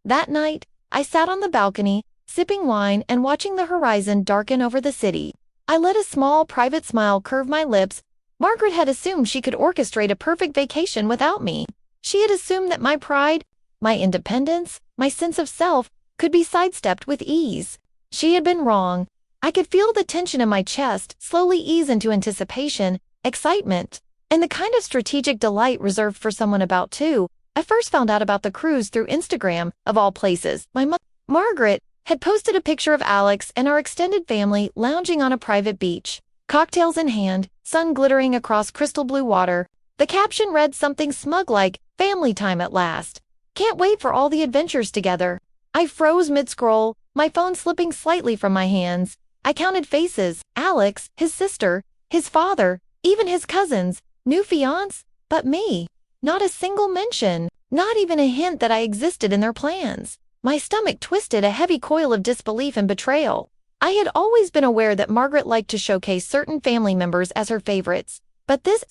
That night, I sat on the balcony, sipping wine and watching the horizon darken over the city. I let a small, private smile curve my lips. Margaret had assumed she could orchestrate a perfect vacation without me. She had assumed that my pride, my independence, my sense of self, could be sidestepped with ease. She had been wrong. I could feel the tension in my chest slowly ease into anticipation, excitement, and the kind of strategic delight reserved for someone about to. I first found out about the cruise through Instagram, of all places. Margaret had posted a picture of Alex and our extended family lounging on a private beach, cocktails in hand, sun glittering across crystal blue water. The caption read something smug like, "Family time at last. Can't wait for all the adventures together." I froze mid-scroll, my phone slipping slightly from my hands. I counted faces: Alex, his sister, his father, even his cousins, new fiancé, but me. Not a single mention, not even a hint that I existed in their plans. My stomach twisted, a heavy coil of disbelief and betrayal. I had always been aware that Margaret liked to showcase certain family members as her favorites, but this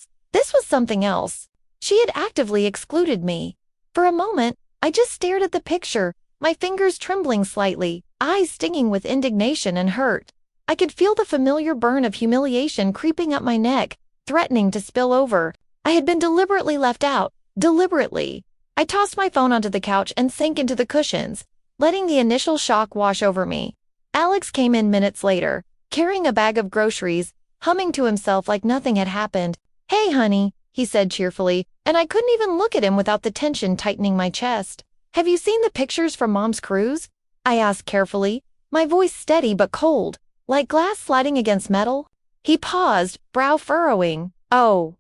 was something else. She had actively excluded me. For a moment, I just stared at the picture, my fingers trembling slightly, eyes stinging with indignation and hurt. I could feel the familiar burn of humiliation creeping up my neck, threatening to spill over. I had been deliberately left out, deliberately. I tossed my phone onto the couch and sank into the cushions, letting the initial shock wash over me. Alex came in minutes later, carrying a bag of groceries, humming to himself like nothing had happened. "Hey, honey," he said cheerfully, and I couldn't even look at him without the tension tightening my chest. "Have you seen the pictures from Mom's cruise?" I asked carefully, my voice steady but cold, like glass sliding against metal. He paused, brow furrowing. "Oh,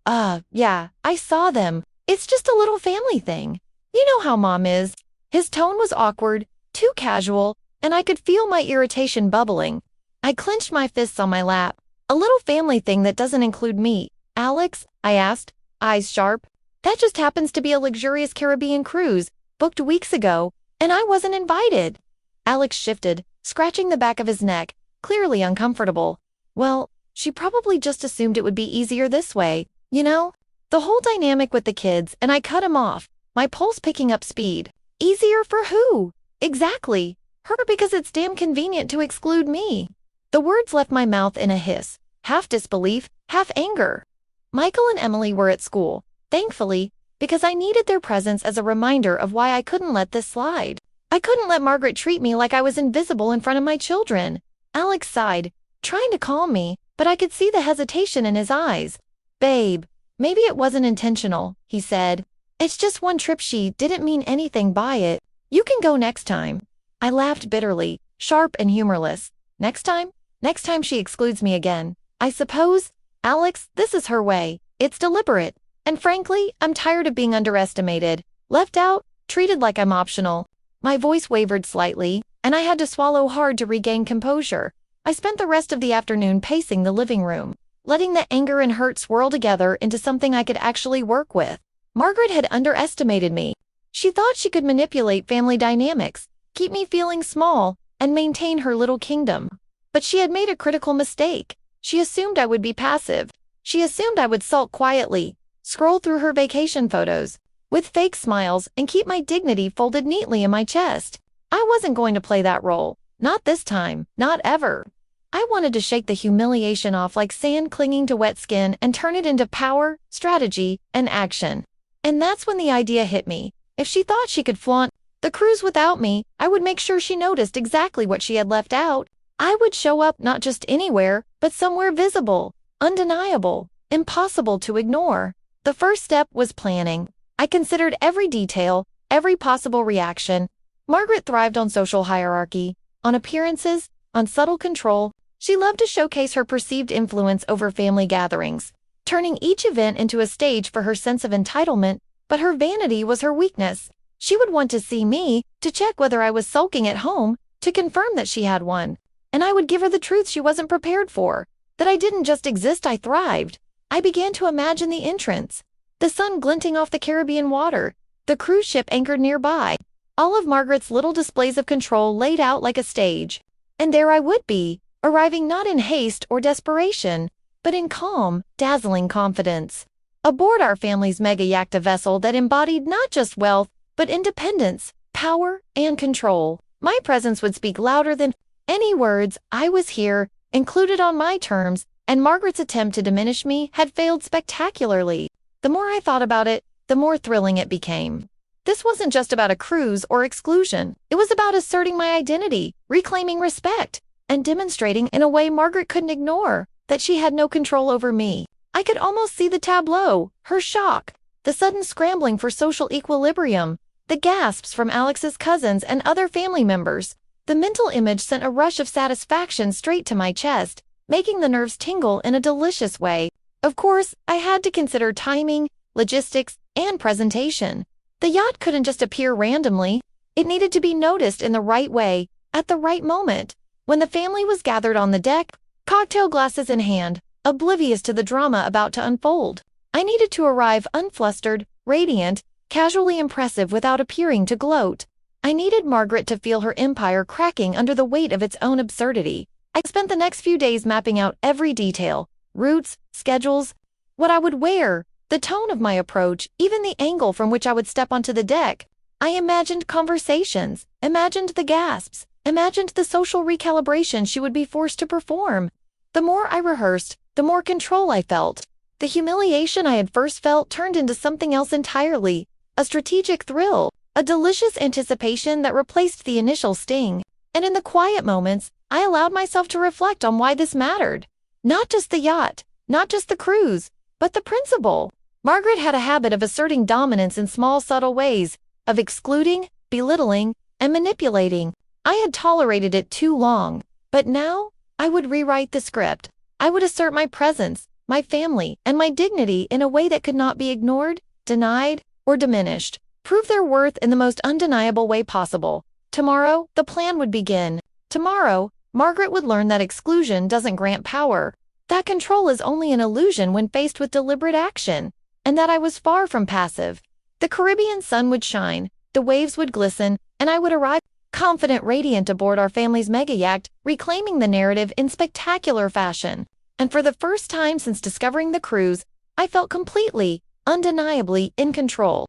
yeah, I saw them. It's just a little family thing. You know how Mom is." His tone was awkward, too casual, and I could feel my irritation bubbling. I clenched my fists on my lap. "A little family thing that doesn't include me, Alex?" I asked, eyes sharp. "That just happens to be a luxurious Caribbean cruise, booked weeks ago, and I wasn't invited." Alex shifted, scratching the back of his neck, clearly uncomfortable. "Well, she probably just assumed it would be easier this way, you know? The whole dynamic with the kids," and I cut him off, my pulse picking up speed. "Easier for who? Exactly. Her, because it's damn convenient to exclude me." The words left my mouth in a hiss, half disbelief, half anger. Michael and Emily were at school, thankfully, because I needed their presence as a reminder of why I couldn't let this slide. I couldn't let Margaret treat me like I was invisible in front of my children. Alex sighed, trying to calm me, but I could see the hesitation in his eyes. "Babe, maybe it wasn't intentional," he said. "It's just one trip. She didn't mean anything by it. You can go next time." I laughed bitterly, sharp and humorless. Next time? Next time she excludes me again. I suppose, Alex, this is her way. It's deliberate. And frankly, I'm tired of being underestimated, left out, treated like I'm optional. My voice wavered slightly, and I had to swallow hard to regain composure. I spent the rest of the afternoon pacing the living room, letting the anger and hurt swirl together into something I could actually work with. Margaret had underestimated me. She thought she could manipulate family dynamics, keep me feeling small, and maintain her little kingdom. But she had made a critical mistake. She assumed I would be passive. She assumed I would sulk quietly, scroll through her vacation photos, with fake smiles, and keep my dignity folded neatly in my chest. I wasn't going to play that role. Not this time. Not ever. I wanted to shake the humiliation off like sand clinging to wet skin and turn it into power, strategy, and action. And that's when the idea hit me. If she thought she could flaunt the cruise without me, I would make sure she noticed exactly what she had left out. I would show up not just anywhere, but somewhere visible, undeniable, impossible to ignore. The first step was planning. I considered every detail, every possible reaction. Margaret thrived on social hierarchy, on appearances, on subtle control. She loved to showcase her perceived influence over family gatherings, turning each event into a stage for her sense of entitlement, but her vanity was her weakness. She would want to see me, to check whether I was sulking at home, to confirm that she had one. And I would give her the truth she wasn't prepared for, that I didn't just exist, I thrived. I began to imagine the entrance, the sun glinting off the Caribbean water, the cruise ship anchored nearby, all of Margaret's little displays of control laid out like a stage. And there I would be, arriving not in haste or desperation, but in calm, dazzling confidence, aboard our family's mega yachta vessel that embodied not just wealth, but independence, power, and control. My presence would speak louder than any words. I was here, included on my terms, and Margaret's attempt to diminish me had failed spectacularly. The more I thought about it, the more thrilling it became. This wasn't just about a cruise or exclusion. It was about asserting my identity, reclaiming respect, and demonstrating in a way Margaret couldn't ignore that she had no control over me. I could almost see the tableau, her shock, the sudden scrambling for social equilibrium, the gasps from Alex's cousins and other family members. The mental image sent a rush of satisfaction straight to my chest, making the nerves tingle in a delicious way. Of course, I had to consider timing, logistics, and presentation. The yacht couldn't just appear randomly. It needed to be noticed in the right way, at the right moment. When the family was gathered on the deck, cocktail glasses in hand, oblivious to the drama about to unfold, I needed to arrive unflustered, radiant, casually impressive without appearing to gloat. I needed Margaret to feel her empire cracking under the weight of its own absurdity. I spent the next few days mapping out every detail, routes, schedules, what I would wear, the tone of my approach, even the angle from which I would step onto the deck. I imagined conversations, imagined the gasps, imagined the social recalibration she would be forced to perform. The more I rehearsed, the more control I felt. The humiliation I had first felt turned into something else entirely, a strategic thrill, a delicious anticipation that replaced the initial sting. And in the quiet moments, I allowed myself to reflect on why this mattered. Not just the yacht, not just the cruise, but the principle. Margaret had a habit of asserting dominance in small, subtle ways, of excluding, belittling, and manipulating. I had tolerated it too long, but now I would rewrite the script. I would assert my presence, my family, and my dignity in a way that could not be ignored, denied, or diminished. Prove their worth in the most undeniable way possible. Tomorrow, the plan would begin. Tomorrow, Margaret would learn that exclusion doesn't grant power, that control is only an illusion when faced with deliberate action, and that I was far from passive. The Caribbean sun would shine, the waves would glisten, and I would arrive confident, radiant aboard our family's mega yacht, reclaiming the narrative in spectacular fashion. And for the first time since discovering the cruise, I felt completely, undeniably in control.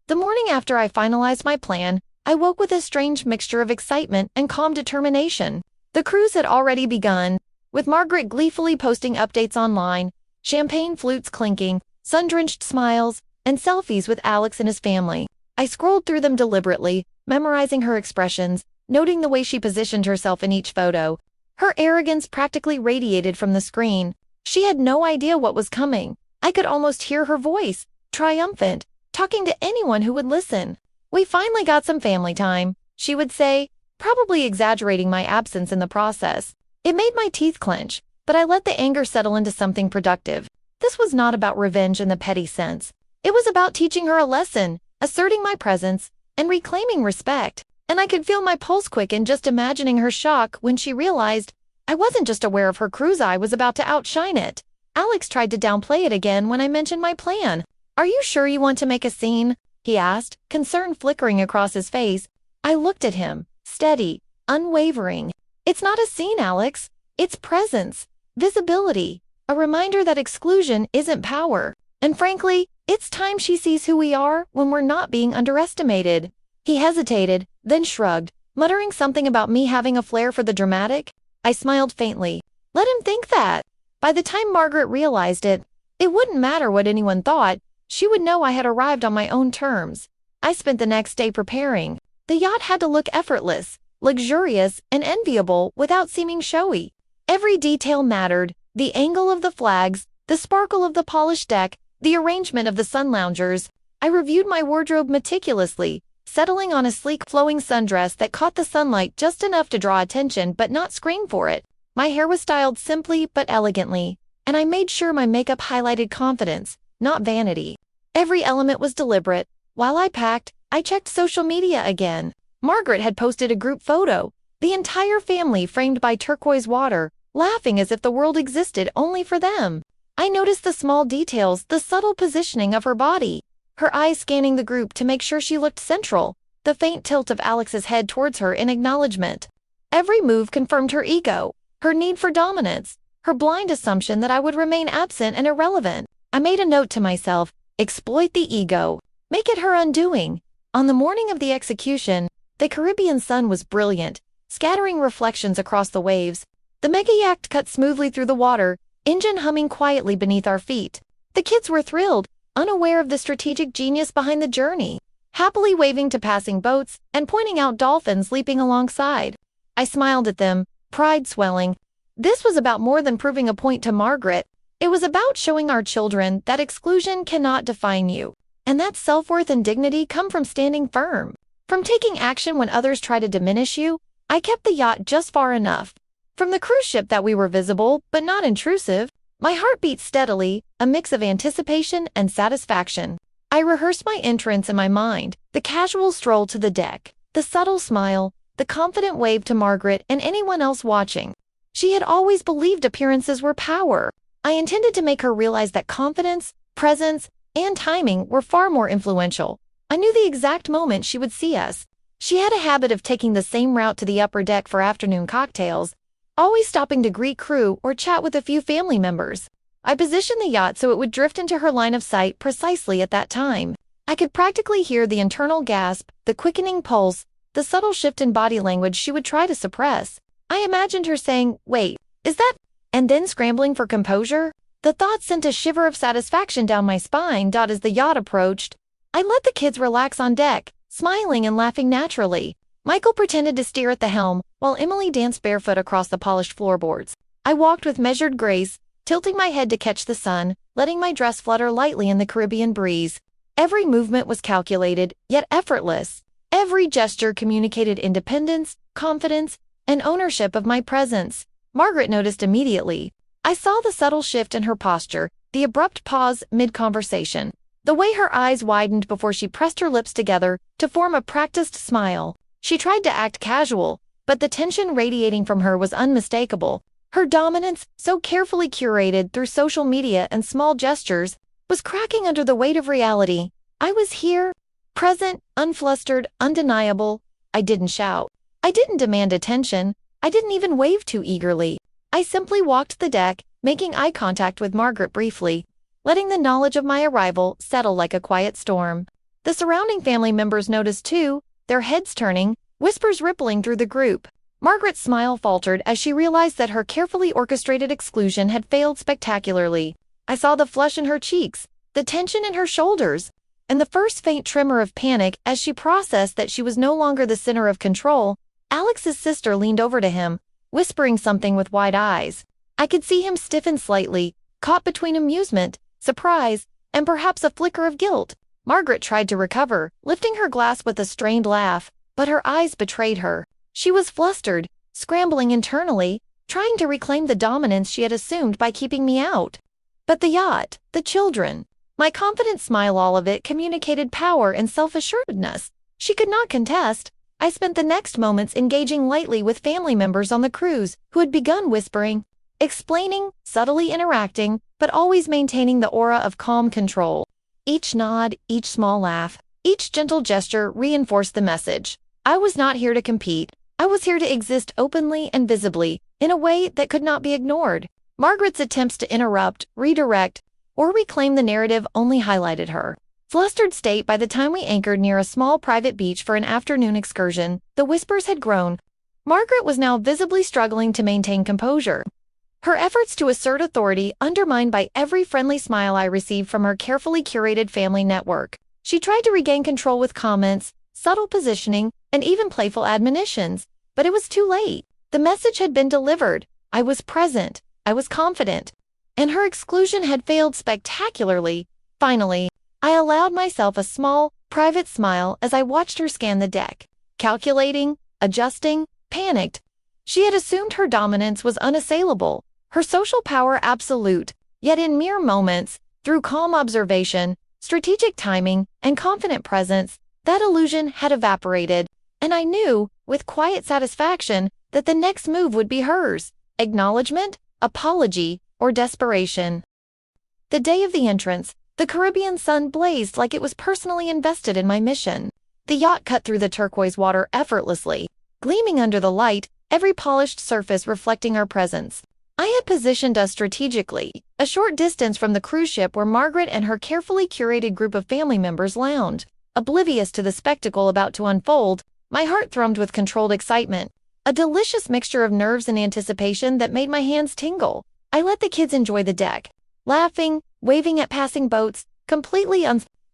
The morning after I finalized my plan, I woke with a strange mixture of excitement and calm determination. The cruise had already begun, with Margaret gleefully posting updates online, champagne flutes clinking, sun-drenched smiles, and selfies with Alex and his family. I scrolled through them deliberately, memorizing her expressions, noting the way she positioned herself in each photo. Her arrogance practically radiated from the screen. She had no idea what was coming. I could almost hear her voice, triumphant, talking to anyone who would listen. "We finally got some family time," she would say, probably exaggerating my absence in the process. It made my teeth clench, but I let the anger settle into something productive. This was not about revenge in the petty sense. It was about teaching her a lesson, asserting my presence, and reclaiming respect. And I could feel my pulse quicken just imagining her shock when she realized I wasn't just aware of her cruise, I was about to outshine it. Alex tried to downplay it again when I mentioned my plan. "Are you sure you want to make a scene?" he asked, concern flickering across his face. I looked at him, steady, unwavering. "It's not a scene, Alex. It's presence, visibility, a reminder that exclusion isn't power. And frankly, it's time she sees who we are when we're not being underestimated." He hesitated, then shrugged, muttering something about me having a flair for the dramatic. I smiled faintly. Let him think that. By the time Margaret realized it, it wouldn't matter what anyone thought. She would know I had arrived on my own terms. I spent the next day preparing. The yacht had to look effortless, luxurious, and enviable without seeming showy. Every detail mattered: the angle of the flags, the sparkle of the polished deck, the arrangement of the sun loungers. I reviewed my wardrobe meticulously, settling on a sleek flowing sundress that caught the sunlight just enough to draw attention but not scream for it. My hair was styled simply but elegantly, and I made sure my makeup highlighted confidence, not vanity. Every element was deliberate. While I packed, I checked social media again. Margaret had posted a group photo, the entire family framed by turquoise water, laughing as if the world existed only for them. I noticed the small details, the subtle positioning of her body, her eyes scanning the group to make sure she looked central, the faint tilt of Alex's head towards her in acknowledgement. Every move confirmed her ego, her need for dominance, her blind assumption that I would remain absent and irrelevant. I made a note to myself: exploit the ego, make it her undoing. On the morning of the execution, The Caribbean sun was brilliant, scattering reflections across the waves. The mega yacht cut smoothly through the water, engine humming quietly beneath our feet. The kids were thrilled, unaware of the strategic genius behind the journey, happily waving to passing boats and pointing out dolphins leaping alongside. I smiled at them, pride swelling. This was about more than proving a point to Margaret. It was about showing our children that exclusion cannot define you, and that self-worth and dignity come from standing firm. From taking action when others try to diminish you. I kept the yacht just far enough from the cruise ship that we were visible, but not intrusive. My heart beat steadily, a mix of anticipation and satisfaction. I rehearsed my entrance in my mind, the casual stroll to the deck, the subtle smile, the confident wave to Margaret and anyone else watching. She had always believed appearances were power. I intended to make her realize that confidence, presence, and timing were far more influential. I knew the exact moment she would see us. She had a habit of taking the same route to the upper deck for afternoon cocktails, always stopping to greet crew or chat with a few family members. I positioned the yacht so it would drift into her line of sight precisely at that time. I could practically hear the internal gasp, the quickening pulse, the subtle shift in body language she would try to suppress. I imagined her saying, "Wait, is that?" and then scrambling for composure. The thought sent a shiver of satisfaction down my spine. As the yacht approached, I let the kids relax on deck, smiling and laughing naturally. Michael pretended to steer at the helm, while Emily danced barefoot across the polished floorboards. I walked with measured grace, tilting my head to catch the sun, letting my dress flutter lightly in the Caribbean breeze. Every movement was calculated, yet effortless. Every gesture communicated independence, confidence, and ownership of my presence. Margaret noticed immediately. I saw the subtle shift in her posture, the abrupt pause mid-conversation, the way her eyes widened before she pressed her lips together to form a practiced smile. She tried to act casual, but the tension radiating from her was unmistakable. Her dominance, so carefully curated through social media and small gestures, was cracking under the weight of reality. I was here, present, unflustered, undeniable. I didn't shout. I didn't demand attention. I didn't even wave too eagerly. I simply walked the deck, making eye contact with Margaret briefly, letting the knowledge of my arrival settle like a quiet storm. The surrounding family members noticed too, their heads turning, whispers rippling through the group. Margaret's smile faltered as she realized that her carefully orchestrated exclusion had failed spectacularly. I saw the flush in her cheeks, the tension in her shoulders, and the first faint tremor of panic as she processed that she was no longer the center of control. Alex's sister leaned over to him, whispering something with wide eyes. I could see him stiffen slightly, caught between amusement, surprise, and perhaps a flicker of guilt. Margaret tried to recover, lifting her glass with a strained laugh, but her eyes betrayed her. She was flustered, scrambling internally, trying to reclaim the dominance she had assumed by keeping me out. But the yacht, the children, my confident smile, all of it communicated power and self-assuredness. She could not contest. I spent the next moments engaging lightly with family members on the cruise who had begun whispering, explaining, subtly interacting, but always maintaining the aura of calm control. Each nod, each small laugh, each gentle gesture reinforced the message. I was not here to compete. I was here to exist openly and visibly, in a way that could not be ignored. Margaret's attempts to interrupt, redirect, or reclaim the narrative only highlighted her flustered state. By the time we anchored near a small private beach for an afternoon excursion, the whispers had grown. Margaret was now visibly struggling to maintain composure, her efforts to assert authority undermined by every friendly smile I received from her carefully curated family network. She tried to regain control with comments, subtle positioning, and even playful admonitions, but it was too late. The message had been delivered. I was present, I was confident, and her exclusion had failed spectacularly. Finally, I allowed myself a small, private smile as I watched her scan the deck, calculating, adjusting, panicked. She had assumed her dominance was unassailable, her social power absolute, yet in mere moments, through calm observation, strategic timing, and confident presence, that illusion had evaporated, and I knew, with quiet satisfaction, that the next move would be hers: acknowledgement, apology, or desperation. The day of the entrance, the Caribbean sun blazed like it was personally invested in my mission. The yacht cut through the turquoise water effortlessly, gleaming under the light, every polished surface reflecting our presence. I had positioned us strategically, a short distance from the cruise ship where Margaret and her carefully curated group of family members lounged. Oblivious to the spectacle about to unfold, My heart thrummed with controlled excitement, a delicious mixture of nerves and anticipation that made my hands tingle. I let the kids enjoy the deck, laughing, waving at passing boats, completely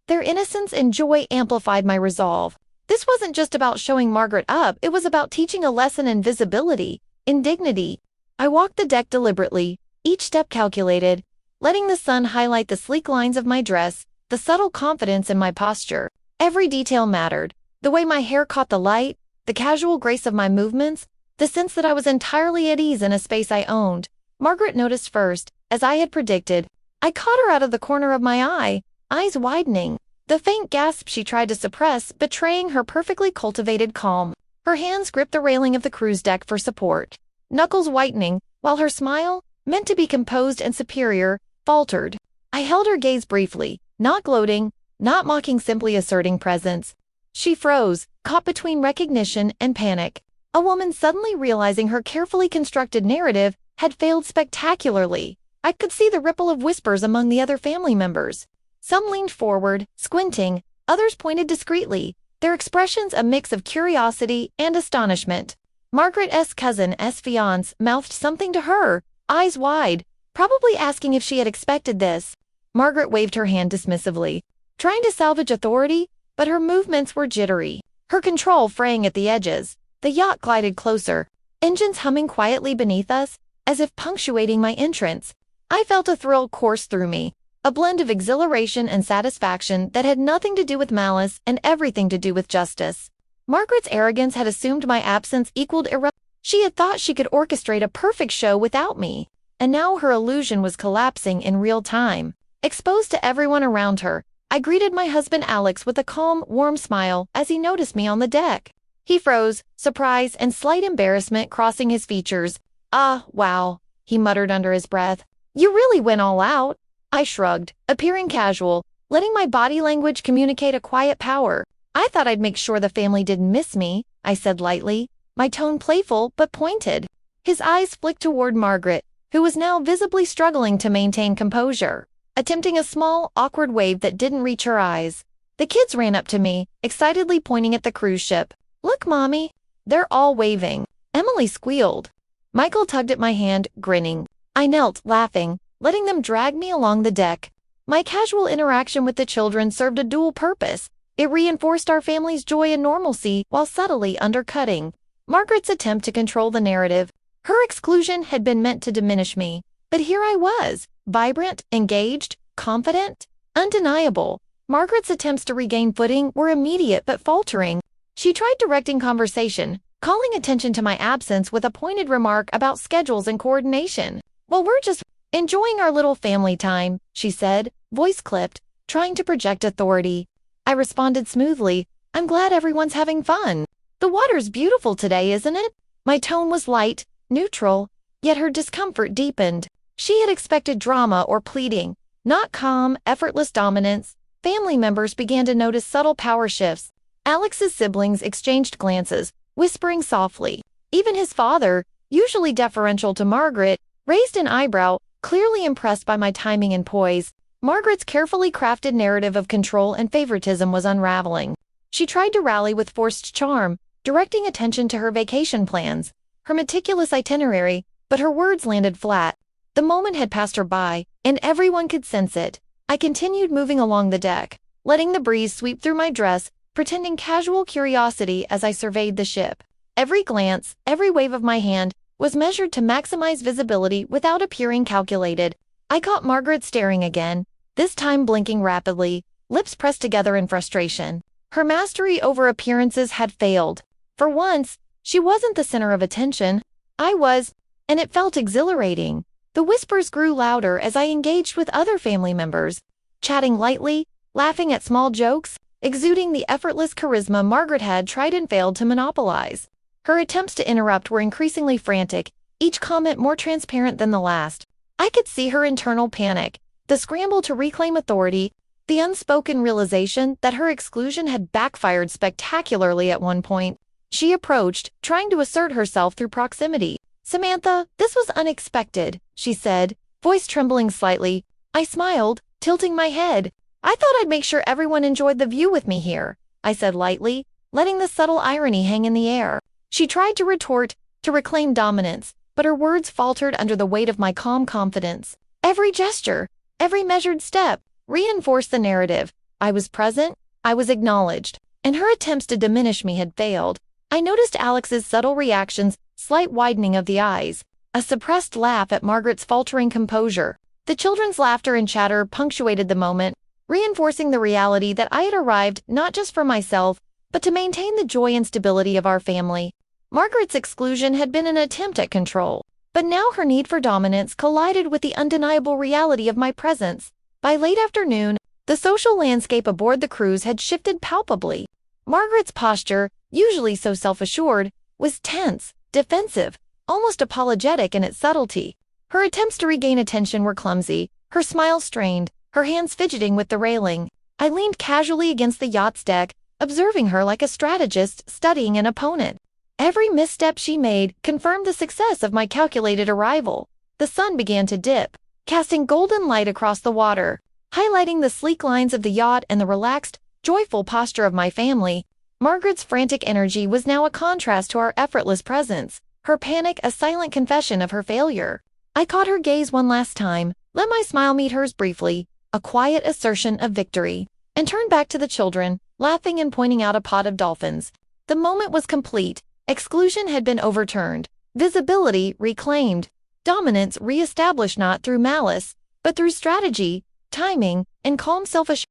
their innocence and joy amplified my resolve. This wasn't just about showing Margaret up, it was about teaching a lesson in visibility, in dignity. I walked the deck deliberately, each step calculated, letting the sun highlight the sleek lines of my dress, the subtle confidence in my posture. Every detail mattered. The way my hair caught the light, the casual grace of my movements, the sense that I was entirely at ease in a space I owned. Margaret noticed first, as I had predicted. I caught her out of the corner of my eye, eyes widening, the faint gasp she tried to suppress betraying her perfectly cultivated calm. Her hands gripped the railing of the cruise deck for support, knuckles whitening, while her smile, meant to be composed and superior, faltered. I held her gaze briefly, not gloating, not mocking, simply asserting presence. She froze, caught between recognition and panic. A woman suddenly realizing her carefully constructed narrative had failed spectacularly. I could see the ripple of whispers among the other family members. Some leaned forward, squinting, others pointed discreetly, their expressions a mix of curiosity and astonishment. Margaret's cousin's fiancé mouthed something to her, eyes wide, probably asking if she had expected this. Margaret waved her hand dismissively, trying to salvage authority, but her movements were jittery, her control fraying at the edges. The yacht glided closer, engines humming quietly beneath us, as if punctuating my entrance. I felt a thrill course through me, a blend of exhilaration and satisfaction that had nothing to do with malice and everything to do with justice. Margaret's arrogance had assumed my absence equaled irrelevance. She had thought she could orchestrate a perfect show without me, and now her illusion was collapsing in real time. Exposed to everyone around her, I greeted my husband Alex with a calm, warm smile as he noticed me on the deck. He froze, surprise and slight embarrassment crossing his features. "Ah, wow," he muttered under his breath. "You really went all out." I shrugged, appearing casual, letting my body language communicate a quiet power. "I thought I'd make sure the family didn't miss me," I said lightly, my tone playful but pointed. His eyes flicked toward Margaret, who was now visibly struggling to maintain composure, attempting a small, awkward wave that didn't reach her eyes. The kids ran up to me, excitedly pointing at the cruise ship. "Look, Mommy." They're all waving. Emily squealed. Michael tugged at my hand, grinning. I knelt, laughing, letting them drag me along the deck. My casual interaction with the children served a dual purpose. It reinforced our family's joy and normalcy while subtly undercutting Margaret's attempt to control the narrative. Her exclusion had been meant to diminish me, but here I was, vibrant, engaged, confident, undeniable. Margaret's attempts to regain footing were immediate but faltering. She tried directing conversation, calling attention to my absence with a pointed remark about schedules and coordination. "Well, we're just enjoying our little family time," she said, voice clipped, trying to project authority. I responded smoothly, "I'm glad everyone's having fun. The water's beautiful today, isn't it?" My tone was light, neutral, yet her discomfort deepened. She had expected drama or pleading, not calm, effortless dominance. Family members began to notice subtle power shifts. Alex's siblings exchanged glances, whispering softly. Even his father, usually deferential to Margaret, raised an eyebrow, clearly impressed by my timing and poise. Margaret's carefully crafted narrative of control and favoritism was unraveling. She tried to rally with forced charm, directing attention to her vacation plans, her meticulous itinerary, but her words landed flat. The moment had passed her by, and everyone could sense it. I continued moving along the deck, letting the breeze sweep through my dress, pretending casual curiosity as I surveyed the ship. Every glance, every wave of my hand, was measured to maximize visibility without appearing calculated. I caught Margaret staring again, this time blinking rapidly, lips pressed together in frustration. Her mastery over appearances had failed. For once, she wasn't the center of attention. I was, and it felt exhilarating. The whispers grew louder as I engaged with other family members, chatting lightly, laughing at small jokes, exuding the effortless charisma Margaret had tried and failed to monopolize. Her attempts to interrupt were increasingly frantic, each comment more transparent than the last. I could see her internal panic, the scramble to reclaim authority, the unspoken realization that her exclusion had backfired spectacularly at one point. She approached, trying to assert herself through proximity. "Samantha, this was unexpected," she said, voice trembling slightly. I smiled, tilting my head. "I thought I'd make sure everyone enjoyed the view with me here," I said lightly, letting the subtle irony hang in the air. She tried to retort, to reclaim dominance, but her words faltered under the weight of my calm confidence. Every gesture, every measured step, reinforced the narrative. I was present, I was acknowledged, and her attempts to diminish me had failed. I noticed Alex's subtle reactions, slight widening of the eyes, a suppressed laugh at Margaret's faltering composure. The children's laughter and chatter punctuated the moment, reinforcing the reality that I had arrived not just for myself, but to maintain the joy and stability of our family. Margaret's exclusion had been an attempt at control, but now her need for dominance collided with the undeniable reality of my presence. By late afternoon, the social landscape aboard the cruise had shifted palpably. Margaret's posture, usually so self-assured, was tense, defensive, almost apologetic in its subtlety. Her attempts to regain attention were clumsy, her smile strained, her hands fidgeting with the railing. I leaned casually against the yacht's deck, observing her like a strategist studying an opponent. Every misstep she made confirmed the success of my calculated arrival. The sun began to dip, casting golden light across the water, highlighting the sleek lines of the yacht and the relaxed, joyful posture of my family. Margaret's frantic energy was now a contrast to our effortless presence, her panic a silent confession of her failure. I caught her gaze one last time, let my smile meet hers briefly, a quiet assertion of victory, and turned back to the children, laughing and pointing out a pod of dolphins. The moment was complete. Exclusion had been overturned, visibility reclaimed, dominance re-established not through malice, but through strategy, timing, and calm self-assurance.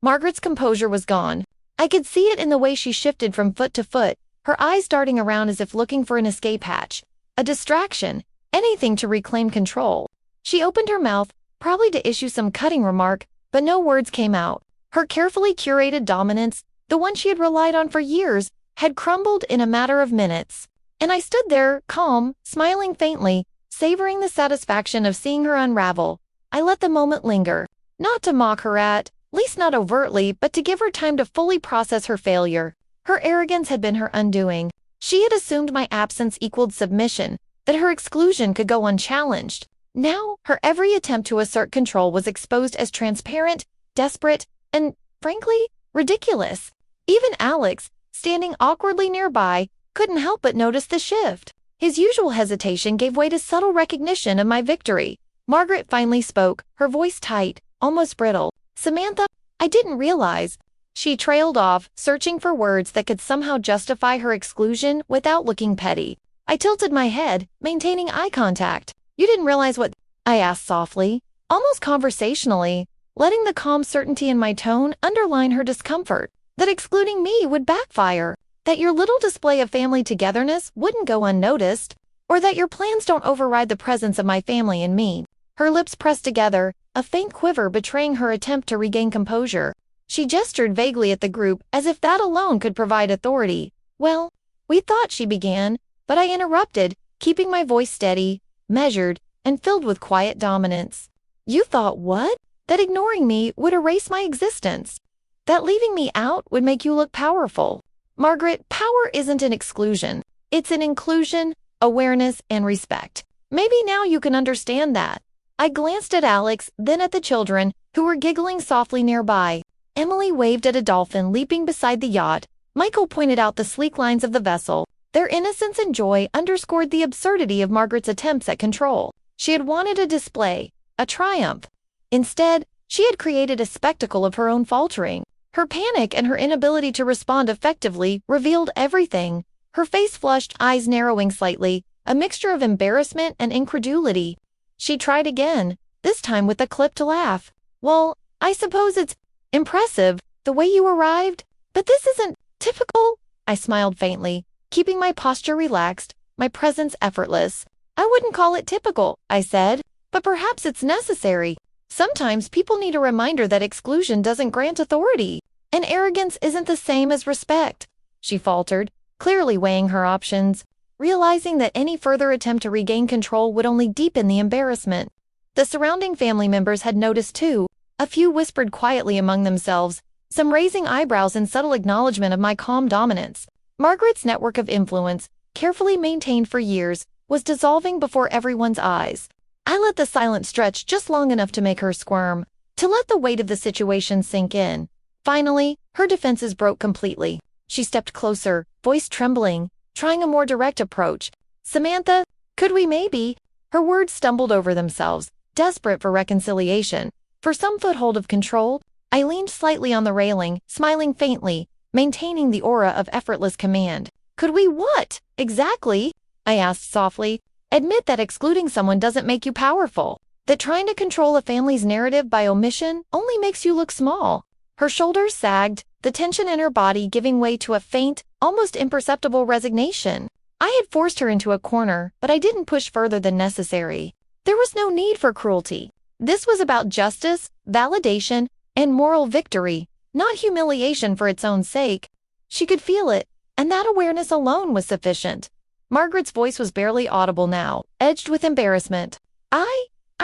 Margaret's composure was gone. I could see it in the way she shifted from foot to foot, her eyes darting around as if looking for an escape hatch, a distraction, anything to reclaim control. She opened her mouth, probably to issue some cutting remark, but no words came out. Her carefully curated dominance, the one she had relied on for years, had crumbled in a matter of minutes. And I stood there, calm, smiling faintly, savoring the satisfaction of seeing her unravel. I let the moment linger, not to mock her at least not overtly, but to give her time to fully process her failure. Her arrogance had been her undoing. She had assumed my absence equaled submission, that her exclusion could go unchallenged. Now, her every attempt to assert control was exposed as transparent, desperate, and, frankly, ridiculous. Even Alex, standing awkwardly nearby, couldn't help but notice the shift. His usual hesitation gave way to subtle recognition of my victory. Margaret finally spoke, her voice tight, almost brittle. "Samantha, I didn't realize." She trailed off, searching for words that could somehow justify her exclusion without looking petty. I tilted my head, maintaining eye contact. "You didn't realize what?" I asked softly, almost conversationally, letting the calm certainty in my tone underline her discomfort. That excluding me would backfire, that your little display of family togetherness wouldn't go unnoticed, or that your plans don't override the presence of my family and me. Her lips pressed together, a faint quiver betraying her attempt to regain composure. She gestured vaguely at the group as if that alone could provide authority. "Well, we thought," she began, but I interrupted, keeping my voice steady, measured, and filled with quiet dominance. "You thought what?" "That ignoring me would erase my existence. That leaving me out would make you look powerful." "Margaret, power isn't an exclusion. It's an inclusion, awareness, and respect. Maybe now you can understand that." I glanced at Alex, then at the children, who were giggling softly nearby. Emily waved at a dolphin leaping beside the yacht. Michael pointed out the sleek lines of the vessel. Their innocence and joy underscored the absurdity of Margaret's attempts at control. She had wanted a display, a triumph. Instead, she had created a spectacle of her own faltering. Her panic and her inability to respond effectively revealed everything. Her face flushed, eyes narrowing slightly, a mixture of embarrassment and incredulity. She tried again, this time with a clipped laugh. "Well, I suppose it's impressive, the way you arrived, but this isn't typical." I smiled faintly, keeping my posture relaxed, my presence effortless. "I wouldn't call it typical," I said, "but perhaps it's necessary. Sometimes people need a reminder that exclusion doesn't grant authority, and arrogance isn't the same as respect." She faltered, clearly weighing her options, realizing that any further attempt to regain control would only deepen the embarrassment. The surrounding family members had noticed too. A few whispered quietly among themselves, some raising eyebrows in subtle acknowledgement of my calm dominance. Margaret's network of influence, carefully maintained for years, was dissolving before everyone's eyes. I let the silence stretch just long enough to make her squirm, to let the weight of the situation sink in. Finally, her defenses broke completely. She stepped closer, voice trembling, trying a more direct approach. "Samantha, could we maybe?" Her words stumbled over themselves, desperate for reconciliation. For some foothold of control, I leaned slightly on the railing, smiling faintly, maintaining the aura of effortless command. "Could we what, exactly?" I asked softly. "Admit that excluding someone doesn't make you powerful. That trying to control a family's narrative by omission only makes you look small." Her shoulders sagged, the tension in her body giving way to a faint, almost imperceptible resignation. I had forced her into a corner, but I didn't push further than necessary. There was no need for cruelty. This was about justice, validation, and moral victory, not humiliation for its own sake. She could feel it, and that awareness alone was sufficient. Margaret's voice was barely audible now, edged with embarrassment.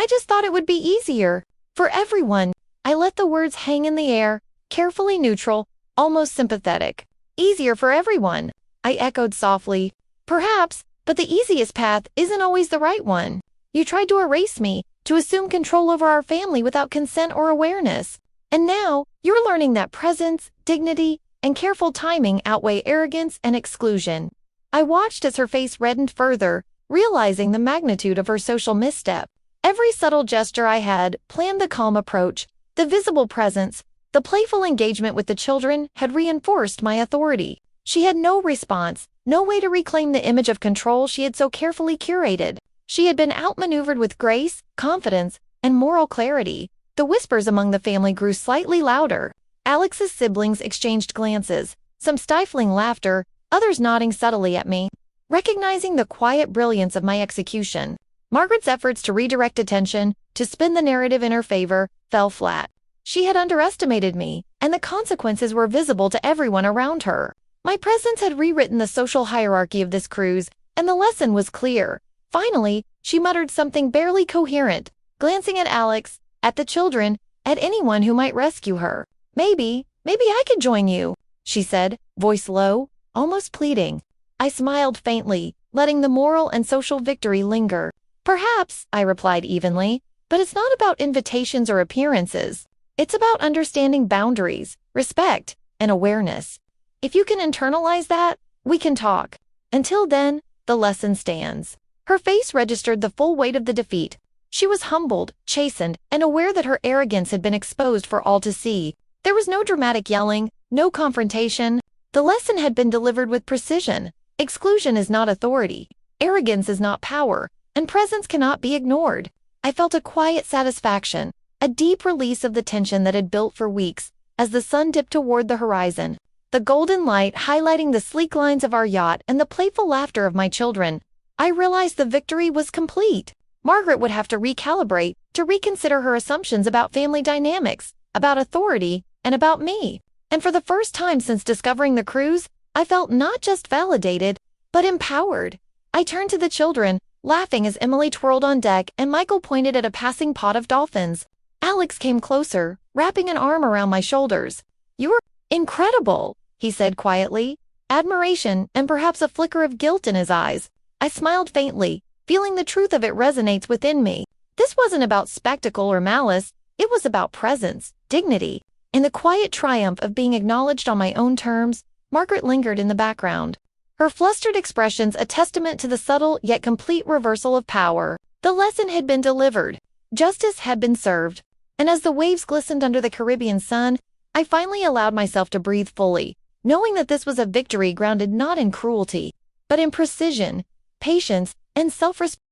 I just thought it would be easier. For everyone." I let the words hang in the air, carefully neutral, almost sympathetic. "Easier for everyone," I echoed softly. "Perhaps, but the easiest path isn't always the right one. You tried to erase me, to assume control over our family without consent or awareness. And now, you're learning that presence, dignity, and careful timing outweigh arrogance and exclusion." I watched as her face reddened further, realizing the magnitude of her social misstep. Every subtle gesture I had planned, the calm approach, the visible presence, the playful engagement with the children had reinforced my authority. She had no response, no way to reclaim the image of control she had so carefully curated. She had been outmaneuvered with grace, confidence, and moral clarity. The whispers among the family grew slightly louder. Alex's siblings exchanged glances, some stifling laughter, others nodding subtly at me. Recognizing the quiet brilliance of my execution, Margaret's efforts to redirect attention, to spin the narrative in her favor, fell flat. She had underestimated me, and the consequences were visible to everyone around her. My presence had rewritten the social hierarchy of this cruise, and the lesson was clear. Finally, she muttered something barely coherent, glancing at Alex, at the children, at anyone who might rescue her. Maybe I could join you," she said, voice low, almost pleading. I smiled faintly, letting the moral and social victory linger. "Perhaps," I replied evenly, "but it's not about invitations or appearances. It's about understanding boundaries, respect, and awareness. If you can internalize that, we can talk. Until then, the lesson stands." Her face registered the full weight of the defeat. She was humbled, chastened, and aware that her arrogance had been exposed for all to see. There was no dramatic yelling, no confrontation. The lesson had been delivered with precision. Exclusion is not authority. Arrogance is not power. And presence cannot be ignored. I felt a quiet satisfaction, a deep release of the tension that had built for weeks, as the sun dipped toward the horizon. The golden light highlighting the sleek lines of our yacht and the playful laughter of my children. I realized the victory was complete. Margaret would have to recalibrate, to reconsider her assumptions about family dynamics, about authority, and about me. And for the first time since discovering the cruise, I felt not just validated, but empowered. I turned to the children, laughing as Emily twirled on deck and Michael pointed at a passing pod of dolphins. Alex came closer, wrapping an arm around my shoulders. "You're incredible," he said quietly, admiration and perhaps a flicker of guilt in his eyes. I smiled faintly, feeling the truth of it resonates within me. This wasn't about spectacle or malice, it was about presence, dignity, and the quiet triumph of being acknowledged on my own terms. Margaret lingered in the background, her flustered expressions a testament to the subtle yet complete reversal of power. The lesson had been delivered. Justice had been served. And as the waves glistened under the Caribbean sun, I finally allowed myself to breathe fully, knowing that this was a victory grounded not in cruelty, but in precision, patience, and self-respect.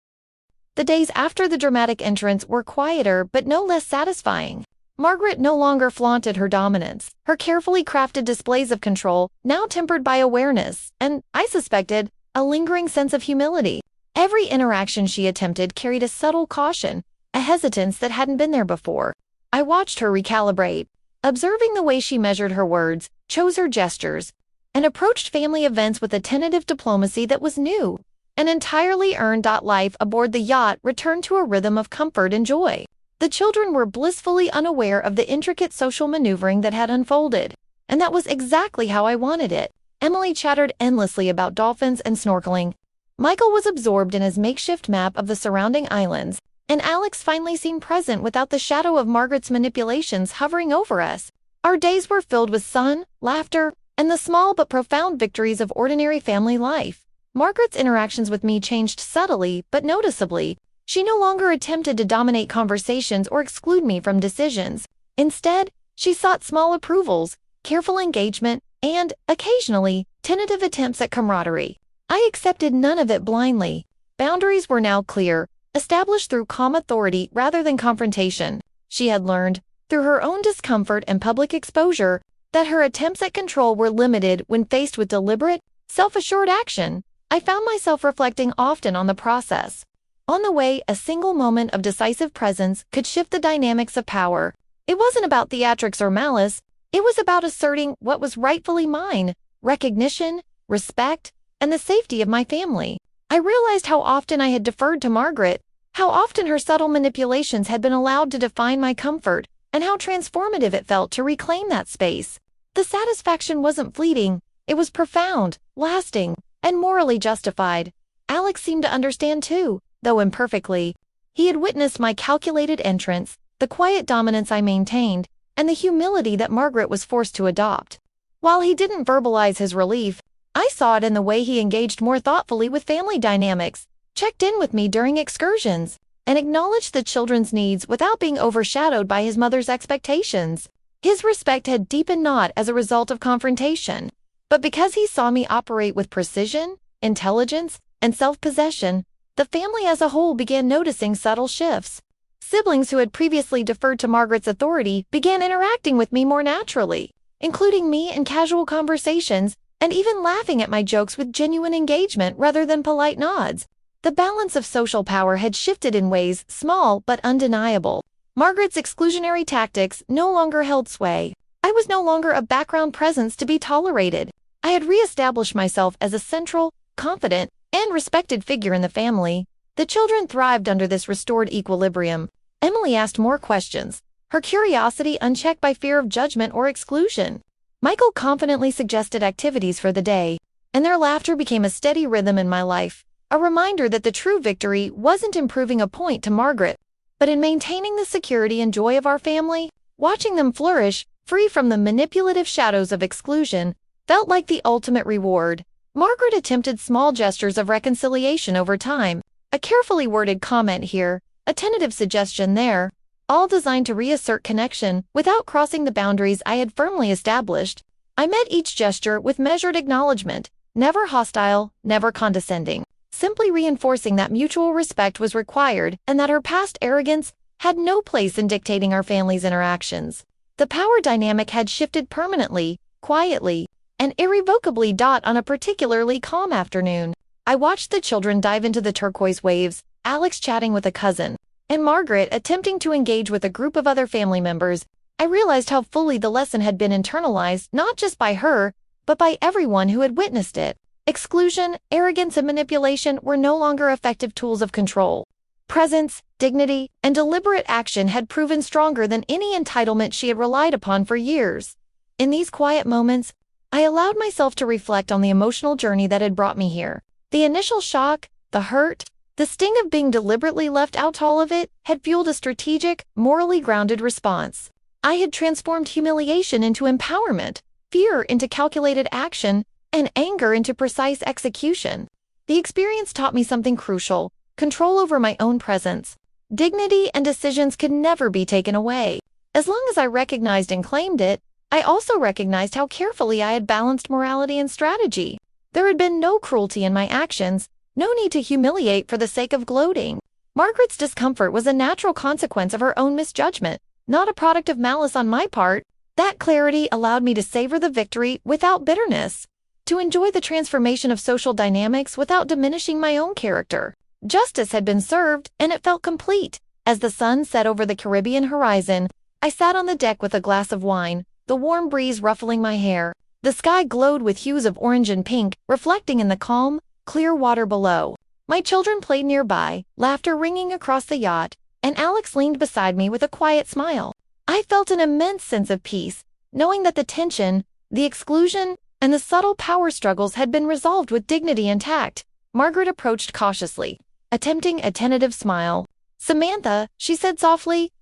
The days after the dramatic entrance were quieter but no less satisfying. Margaret no longer flaunted her dominance, her carefully crafted displays of control now tempered by awareness and, I suspected, a lingering sense of humility. Every interaction she attempted carried a subtle caution, a hesitance that hadn't been there before. I watched her recalibrate, observing the way she measured her words, chose her gestures, and approached family events with a tentative diplomacy that was new. An entirely earned life aboard the yacht returned to a rhythm of comfort and joy. The children were blissfully unaware of the intricate social maneuvering that had unfolded, and that was exactly how I wanted it. Emily chattered endlessly about dolphins and snorkeling. Michael was absorbed in his makeshift map of the surrounding islands, and Alex finally seemed present without the shadow of Margaret's manipulations hovering over us. Our days were filled with sun, laughter, and the small but profound victories of ordinary family life. Margaret's interactions with me changed subtly but noticeably. She no longer attempted to dominate conversations or exclude me from decisions. Instead, she sought small approvals, careful engagement, and, occasionally, tentative attempts at camaraderie. I accepted none of it blindly. Boundaries were now clear, established through calm authority rather than confrontation. She had learned, through her own discomfort and public exposure, that her attempts at control were limited when faced with deliberate, self-assured action. I found myself reflecting often on the process. On the way, a single moment of decisive presence could shift the dynamics of power. It wasn't about theatrics or malice. It was about asserting what was rightfully mine: recognition, respect, and the safety of my family. I realized how often I had deferred to Margaret, how often her subtle manipulations had been allowed to define my comfort, and how transformative it felt to reclaim that space. The satisfaction wasn't fleeting. It was profound, lasting, and morally justified. Alex seemed to understand too, though imperfectly. He had witnessed my calculated entrance, the quiet dominance I maintained, and the humility that Margaret was forced to adopt. While he didn't verbalize his relief, I saw it in the way he engaged more thoughtfully with family dynamics, checked in with me during excursions, and acknowledged the children's needs without being overshadowed by his mother's expectations. His respect had deepened not as a result of confrontation, but because he saw me operate with precision, intelligence, and self-possession. The family as a whole began noticing subtle shifts. Siblings who had previously deferred to Margaret's authority began interacting with me more naturally, including me in casual conversations and even laughing at my jokes with genuine engagement rather than polite nods. The balance of social power had shifted in ways small but undeniable. Margaret's exclusionary tactics no longer held sway. I was no longer a background presence to be tolerated. I had reestablished myself as a central, confident, and respected figure in the family. The children thrived under this restored equilibrium. Emily asked more questions, her curiosity unchecked by fear of judgment or exclusion. Michael confidently suggested activities for the day, and their laughter became a steady rhythm in my life, a reminder that the true victory wasn't in proving a point to Margaret, but in maintaining the security and joy of our family. Watching them flourish, free from the manipulative shadows of exclusion, felt like the ultimate reward. Margaret attempted small gestures of reconciliation over time, a carefully worded comment here, a tentative suggestion there, all designed to reassert connection without crossing the boundaries I had firmly established. I met each gesture with measured acknowledgement, never hostile, never condescending, simply reinforcing that mutual respect was required and that her past arrogance had no place in dictating our family's interactions. The power dynamic had shifted permanently, quietly, and irrevocably. On a particularly calm afternoon, I watched the children dive into the turquoise waves, Alex chatting with a cousin, and Margaret attempting to engage with a group of other family members. I realized how fully the lesson had been internalized not just by her, but by everyone who had witnessed it. Exclusion, arrogance, and manipulation were no longer effective tools of control. Presence, dignity, and deliberate action had proven stronger than any entitlement she had relied upon for years. In these quiet moments, I allowed myself to reflect on the emotional journey that had brought me here. The initial shock, the hurt, the sting of being deliberately left out. All of it had fueled a strategic, morally grounded response. I had transformed humiliation into empowerment, fear into calculated action, and anger into precise execution. The experience taught me something crucial: control over my own presence. Dignity and decisions could never be taken away. As long as I recognized and claimed it, I also recognized how carefully I had balanced morality and strategy. There had been no cruelty in my actions, no need to humiliate for the sake of gloating. Margaret's discomfort was a natural consequence of her own misjudgment, not a product of malice on my part. That clarity allowed me to savor the victory without bitterness, to enjoy the transformation of social dynamics without diminishing my own character. Justice had been served, and it felt complete. As the sun set over the Caribbean horizon, I sat on the deck with a glass of wine, the warm breeze ruffling my hair. The sky glowed with hues of orange and pink, reflecting in the calm, clear water below. My children played nearby, laughter ringing across the yacht, and Alex leaned beside me with a quiet smile. I felt an immense sense of peace, knowing that the tension, the exclusion, and the subtle power struggles had been resolved with dignity and tact. Margaret approached cautiously, attempting a tentative smile. "Samantha," she said softly,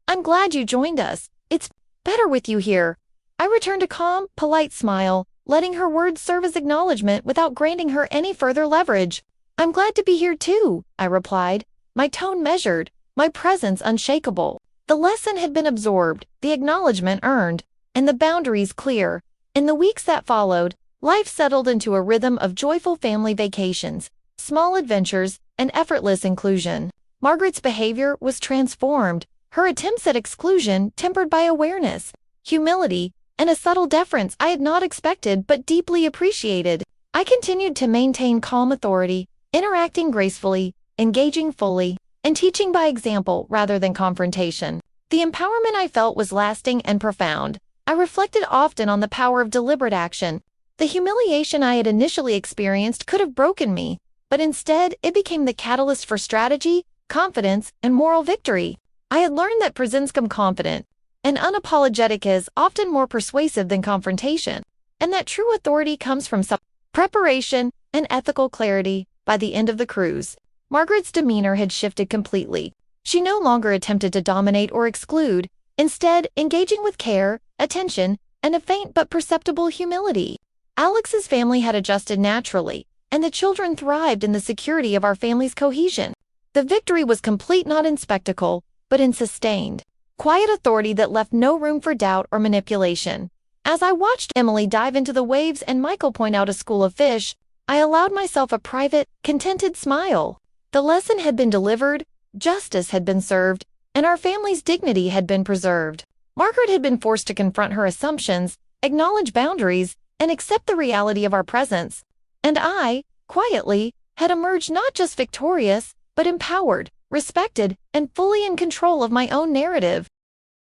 "I'm glad you joined us. It's better with you here." I returned a calm, polite smile, letting her words serve as acknowledgement without granting her any further leverage. "I'm glad to be here too," I replied, my tone measured, my presence unshakable. The lesson had been absorbed, the acknowledgement earned, and the boundaries clear. In the weeks that followed, life settled into a rhythm of joyful family vacations, small adventures, and effortless inclusion. Margaret's behavior was transformed, her attempts at exclusion tempered by awareness, humility, and a subtle deference I had not expected but deeply appreciated. I continued to maintain calm authority, interacting gracefully, engaging fully, and teaching by example rather than confrontation. The empowerment I felt was lasting and profound. I reflected often on the power of deliberate action. The humiliation I had initially experienced could have broken me, but instead it became the catalyst for strategy, confidence, and moral victory. I had learned that presence comes confident, and unapologetic is often more persuasive than confrontation, and that true authority comes from some preparation and ethical clarity. By the end of the cruise, Margaret's demeanor had shifted completely. She no longer attempted to dominate or exclude, instead engaging with care, attention, and a faint but perceptible humility. Alex's family had adjusted naturally, and the children thrived in the security of our family's cohesion. The victory was complete not in spectacle, but in sustained, quiet authority that left no room for doubt or manipulation. As I watched Emily dive into the waves and Michael point out a school of fish, I allowed myself a private, contented smile. The lesson had been delivered, justice had been served, and our family's dignity had been preserved. Margaret had been forced to confront her assumptions, acknowledge boundaries, and accept the reality of our presence. And I, quietly, had emerged not just victorious, but empowered, respected, and fully in control of my own narrative.